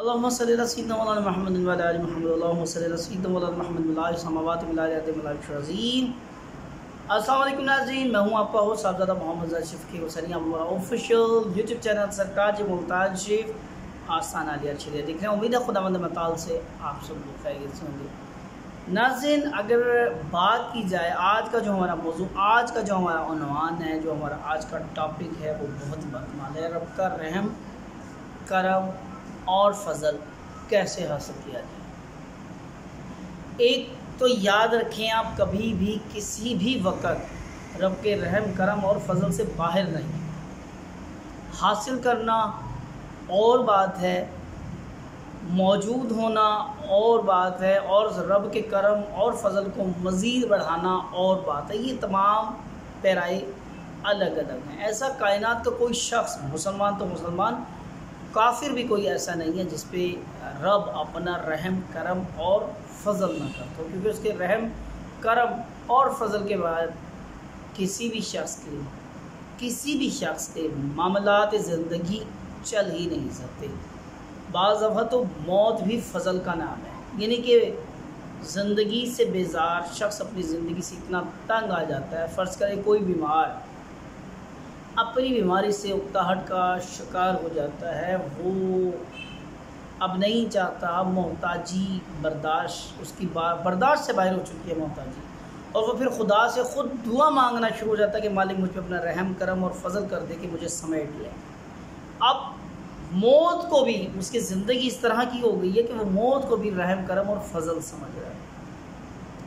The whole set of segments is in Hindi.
अल्लाहुम्मा सल्ली अला सय्यिदिना मौलाना मुहम्मद व अला आलि मुहम्मद अल्लाहुम्मा सल्ली अला सय्यिदिना मौलाना मुहम्मद व अला समावाति व अला अर्दि व अला अज़ीम। अस्सलाम वालेकुम नाज़रीन, मैं हूं आपका होस्ट साहबजादा मोहम्मद ज़ाहिद की वसनिया ऑफिशियल यूट्यूब चैनल सरकार जी मुमताज़ शेफ आसान आलिया चलिए देख रहे हैं। उम्मीद है खुदावंद मताल से आप सब लोग खैरियत से होंगे। नाज़रीन, अगर बात की जाए आज का जो हमारा मौजू, आज का जो हमारा उन्वान है, जो हमारा आज का टॉपिक है वो बहुत बदमाल है। रब का रहम करम और फजल कैसे हासिल किया जाए। एक तो याद रखें, आप कभी भी किसी भी वक़्त रब के रहम करम और फजल से बाहर नहीं। हासिल करना और बात है, मौजूद होना और बात है, और रब के करम और फजल को मज़ीद बढ़ाना और बात है। ये तमाम पैराए अलग अलग हैं। ऐसा कायनात का कोई शख्स, मुसलमान तो मुसलमान, काफिर भी कोई ऐसा नहीं है जिस पे रब अपना रहम करम और फजल ना करता हो, क्योंकि उसके रहम करम और फजल के बाद किसी भी शख्स के मामलात ज़िंदगी चल ही नहीं सकते। बाज़ दफ़ा तो मौत भी फजल का नाम है, यानी कि ज़िंदगी से बेजार शख्स अपनी ज़िंदगी से इतना तंग आ जाता है। फ़र्ज़ करें कोई बीमार अपनी बीमारी से उकताहट का शिकार हो जाता है, वो अब नहीं चाहता, मोहताजी बर्दाश्त उसकी बर्दाश्त से बाहर हो चुकी है मोहताजी, और वो फिर खुदा से ख़ुद दुआ मांगना शुरू हो जाता है कि मालिक मुझ पर अपना रहम करम और फजल कर दे कि मुझे समेट ले। अब मौत को भी, उसकी ज़िंदगी इस तरह की हो गई है कि वो मौत को भी रहम करम और फजल समझ रहा है।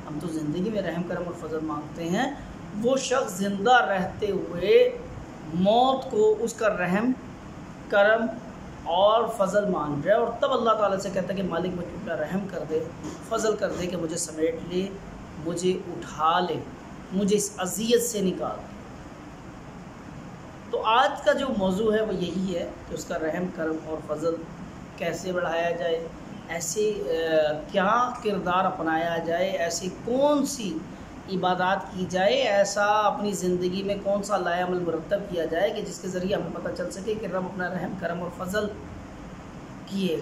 हम तो ज़िंदगी में रहम करम और फजल मांगते हैं, वो शख्स ज़िंदा रहते हुए मौत को उसका रहम करम और फजल मान रहा है, और तब अल्लाह ताला से कहता है कि मालिक मुझ पर अपना रहम कर दे, फजल कर दे कि मुझे समेट ले, मुझे उठा ले, मुझे इस अज़ियत से निकाल दे। तो आज का जो मौजू है वो यही है कि उसका रहम करम और फजल कैसे बढ़ाया जाए, ऐसे क्या किरदार अपनाया जाए, ऐसी कौन सी इबादत की जाए, ऐसा अपनी ज़िंदगी में कौन सा लायामल मुरतब किया जाए कि जिसके ज़रिए हमें पता चल सके कि रब अपना रहम करम और फजल किए।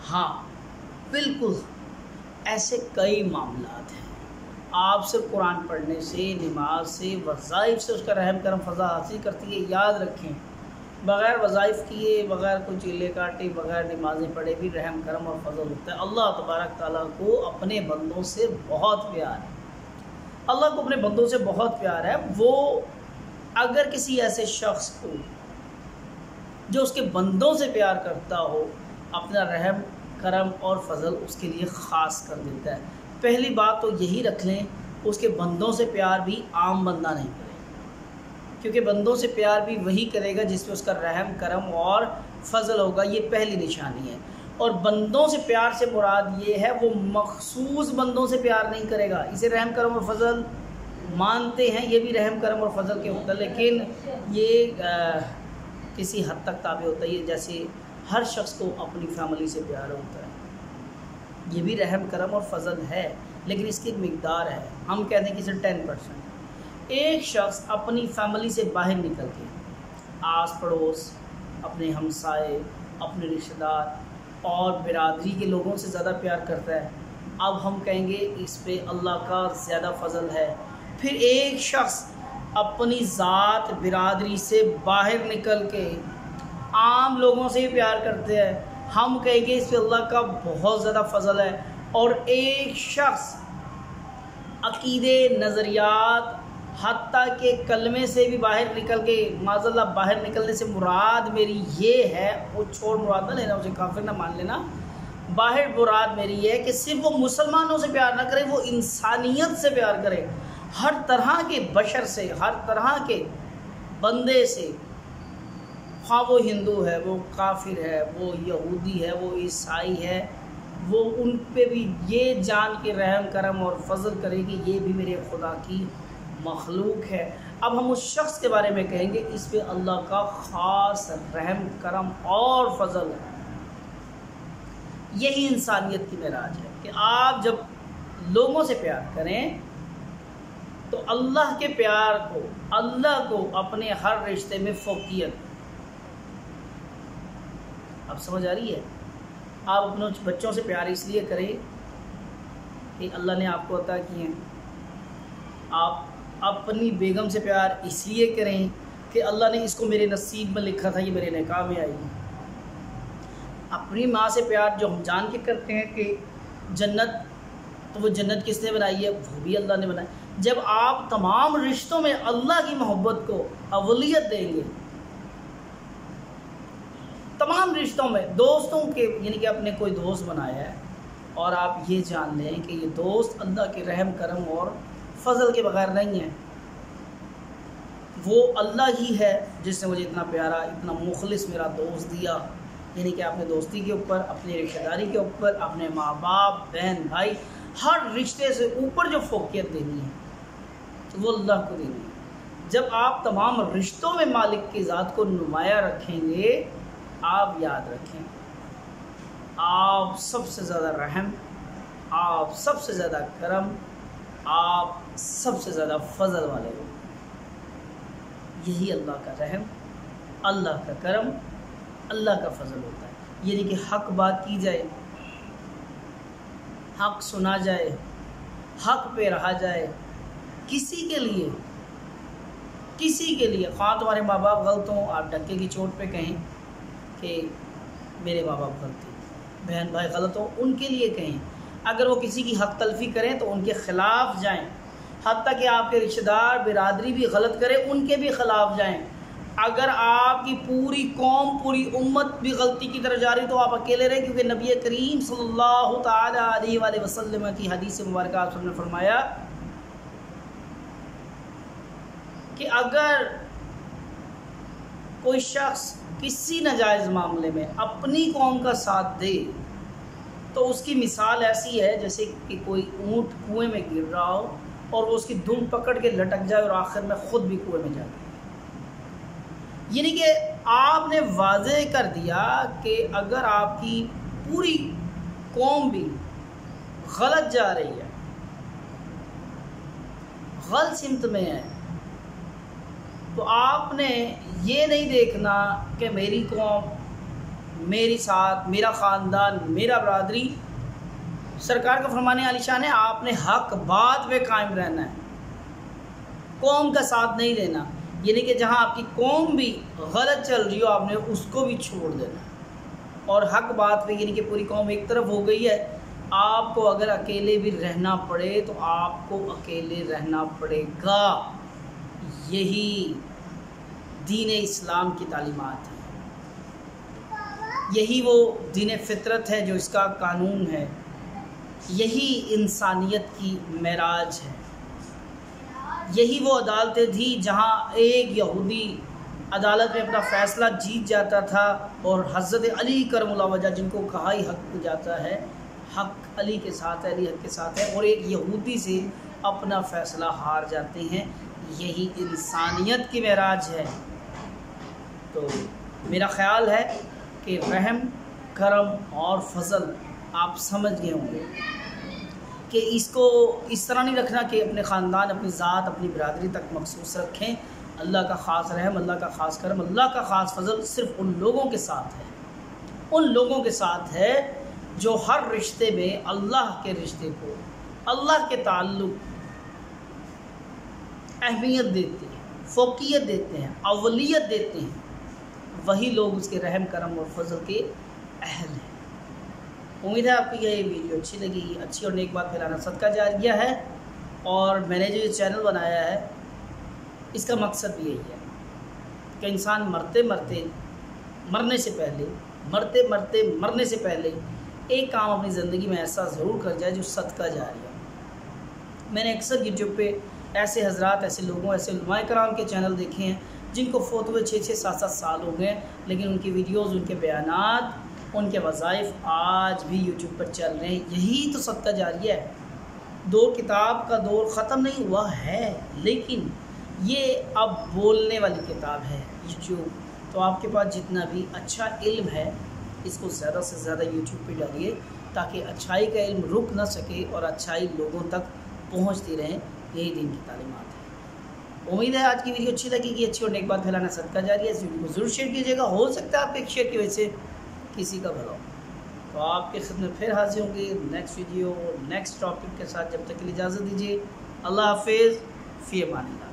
हाँ बिल्कुल, ऐसे कई मामलात हैं। आप सिर्फ कुरान पढ़ने से, नमाज से, वज़ाइफ से उसका रहम करम फजल हासिल करती है। याद रखें, बग़ैर वज़ाइफ किए, बग़ैर कोई चीले काटे, बग़ैर नमाज़ें पढ़े भी रहम करम और फजल होता है। अल्लाह तबारक ताला को अपने बंदों से बहुत प्यार है। अल्लाह को अपने बंदों से बहुत प्यार है। वो अगर किसी ऐसे शख्स को जो उसके बंदों से प्यार करता हो, अपना रहम करम और फजल उसके लिए ख़ास कर देता है। पहली बात तो यही रख लें, उसके बंदों से प्यार भी आम बंदा नहीं करेगा, क्योंकि बंदों से प्यार भी वही करेगा जिसमें उसका रहम करम और फजल होगा। ये पहली निशानी है। और बंदों से प्यार से मुराद ये है, वो मखसूस बंदों से प्यार नहीं करेगा। इसे रहम करम और फजल मानते हैं, ये भी रहम करम और फजल के होता है, लेकिन ये किसी हद तक ताबे होता है। ये जैसे हर शख्स को अपनी फैमिली से प्यार होता है, ये भी रहम करम और फजल है, लेकिन इसकी एक मिकदार है। हम कहते हैं कि सिर्फ 10%। एक शख्स अपनी फैमिली से बाहर निकल के आस पड़ोस, अपने हमसाए, अपने रिश्तेदार और बिरादरी के लोगों से ज़्यादा प्यार करता है, अब हम कहेंगे इस पे अल्लाह का ज़्यादा फजल है। फिर एक शख्स अपनी ज़ात बिरादरी से बाहर निकल के आम लोगों से ही प्यार करते हैं, हम कहेंगे इस पे अल्लाह का बहुत ज़्यादा फजल है। और एक शख्स अकीदे, नज़रियात, हत्ता के कलमे से भी बाहर निकल के, माज़अल्लाह बाहर निकलने से मुराद मेरी ये है, वो छोड़ मुराद ना लेना, उसे काफिर ना मान लेना। बाहर मुराद मेरी ये है कि सिर्फ वो मुसलमानों से प्यार ना करे, वो इंसानियत से प्यार करे, हर तरह के बशर से, हर तरह के बंदे से, हाँ वो हिंदू है, वो काफिर है, वो यहूदी है, वो ईसाई है, वो उन पे भी ये जान के रहम करम और फजल करे कि ये भी मेरे खुदा की मखलूक है। अब हम उस शख्स के बारे में कहेंगे इस पे अल्लाह का ख़ास रहम करम और फजल है। यही इंसानियत की मेराज है कि आप जब लोगों से प्यार करें तो अल्लाह के प्यार को, अल्लाह को अपने हर रिश्ते में फ़ौक़ियत, अब समझ आ रही है? आप अपने बच्चों से प्यार इसलिए करें कि अल्लाह ने आपको अता किए हैं। आप अपनी बेगम से प्यार इसलिए करें कि अल्लाह ने इसको मेरे नसीब में लिखा था, ये मेरे निकाह में आई। अपनी माँ से प्यार जो हम जान के करते हैं कि जन्नत, तो वो जन्नत किसने बनाई है? वो भी अल्लाह ने बनाई। जब आप तमाम रिश्तों में अल्लाह की मोहब्बत को अवलियत देंगे, तमाम रिश्तों में, दोस्तों के, यानी कि आपने कोई दोस्त बनाया है और आप ये जान लें कि ये दोस्त अल्लाह के रहम करम और फजल के बगैर नहीं है, वो अल्लाह ही है जिसने मुझे इतना प्यारा, इतना मुखलिस मेरा दोस्त दिया। यानी कि आपने दोस्ती के ऊपर, अपनी रिश्तेदारी के ऊपर, अपने माँ बाप, बहन भाई, हर रिश्ते से ऊपर जो फोकियत देनी है तो वो अल्लाह को देनी है। जब आप तमाम रिश्तों में मालिक की ज़ात को नुमाया रखेंगे, आप याद रखें, आप सबसे ज़्यादा रहम, आप सबसे ज़्यादा करम, आप सबसे ज़्यादा फजल वाले हो। यही अल्लाह का रहम, अल्लाह का करम, अल्लाह का फजल होता है। यानी कि हक बात की जाए, हक सुना जाए, हक पे रहा जाए, किसी के लिए ख़ास तुम्हारे माँ बाप गलत हों, आप डंके की चोट पे कहें कि मेरे माँ बाप गलत थे, बहन भाई गलत हो, उनके लिए कहें। अगर वो किसी की हक तलफी करें तो उनके ख़िलाफ़ जाएं, हत्ता कि आपके रिश्तेदार बिरादरी भी गलत करें, उनके भी ख़िलाफ़ जाएं। अगर आपकी पूरी कौम, पूरी उम्मत भी गलती की तरफ जा रही तो आप अकेले रहें, क्योंकि नबी करीम सल्लल्लाहु ताला अलैहि वसल्लम की हदीस मुबारक आप सबने फरमाया कि अगर कोई शख्स किसी नाजायज़ मामले में अपनी कौम का साथ दे तो उसकी मिसाल ऐसी है जैसे कि कोई ऊँट कुएं में गिर रहा हो और वो उसकी धुन पकड़ के लटक जाए और आखिर में ख़ुद भी कुएं में जाए। यानी कि आपने वाज़े कर दिया कि अगर आपकी पूरी कौम भी गलत जा रही है, गलत सिमत में है, तो आपने ये नहीं देखना कि मेरी कौम, मेरी साथ, मेरा ख़ानदान, मेरा बरादरी। सरकार का फरमाने आलिशान है, आपने हक बात पे कायम रहना है, कौम का साथ नहीं लेना। यानी कि जहाँ आपकी कौम भी गलत चल रही हो, आपने उसको भी छोड़ देना और हक बात पे, यानी कि पूरी कौम एक तरफ हो गई है, आपको अगर अकेले भी रहना पड़े तो आपको अकेले रहना पड़ेगा। यही दीन इस्लाम की तालीमात है, यही वो दीन फितरत है जो इसका कानून है, यही इंसानियत की मेराज है। यही वो अदालतें थी जहाँ एक यहूदी अदालत में अपना फ़ैसला जीत जाता था और हज़रत अली करमुल्लाह वजह, जिनको कहा ही हक जाता है, हक अली के साथ है, अली हक के साथ है, और एक यहूदी से अपना फ़ैसला हार जाते हैं। यही इंसानियत की मेराज है। तो मेरा ख़्याल है कि रहम, करम और फजल आप समझ गए होंगे कि इसको इस तरह नहीं रखना कि अपने ख़ानदान, अपनी ज़ात, अपनी बिरादरी तक मखसूस रखें। अल्लाह का ख़ास रहम, अल्लाह का ख़ास करम, अल्लाह का ख़ास फजल सिर्फ़ उन लोगों के साथ है, उन लोगों के साथ है जो हर रिश्ते में अल्लाह के रिश्ते को, अल्लाह के ताल्लुक़ अहमियत देते हैं, फ़ौक़ियत देते हैं, अवलियत देते हैं। वही लोग उसके रहम, करम और फजल के अहल हैं। उम्मीद है आपको यह वीडियो अच्छी लगी, अच्छी और नेक बात फैलाना सदका जारिया है। और मैंने जो ये चैनल बनाया है, इसका मकसद भी यही है कि इंसान मरने से पहले एक काम अपनी ज़िंदगी में ऐसा ज़रूर कर जाए जो सदका जारिया। मैंने अक्सर यूट्यूब पे ऐसे हज़रात, ऐसे लोगों, ऐसे उलमाए कराम के चैनल देखे हैं जिनको फ़ौत हुए 6-6, 7-7 साल हो गए, लेकिन उनकी वीडियोज़, उनके बयानात, उनके वज़ाइफ आज भी यूट्यूब पर चल रहे हैं। यही तो सदका जारिया है। दो किताब का दौर ख़त्म नहीं हुआ है, लेकिन ये अब बोलने वाली किताब है यूट्यूब। तो आपके पास जितना भी अच्छा इल्म है, इसको ज़्यादा से ज़्यादा यूट्यूब पे डालिए ताकि अच्छाई का इल्म रुक ना सके और अच्छाई लोगों तक पहुंचती रहे। यही दिन की तालीमात है। उम्मीद है आज की वीडियो अच्छी लगेगी, अच्छी और नेक बात फैलाना सदका जारी है। इस वीडियो को ज़रूर शेयर कीजिएगा। हो सकता है आपके एक शेयर की वजह से किसी का भला हो। तो आपके खिदमत फिर हाजिर होंगे नेक्स्ट वीडियो नेक्स्ट टॉपिक के साथ। जब तक के लिए इजाज़त दीजिए। अल्लाह हाफिज़, फ़ी अमानिल्लाह।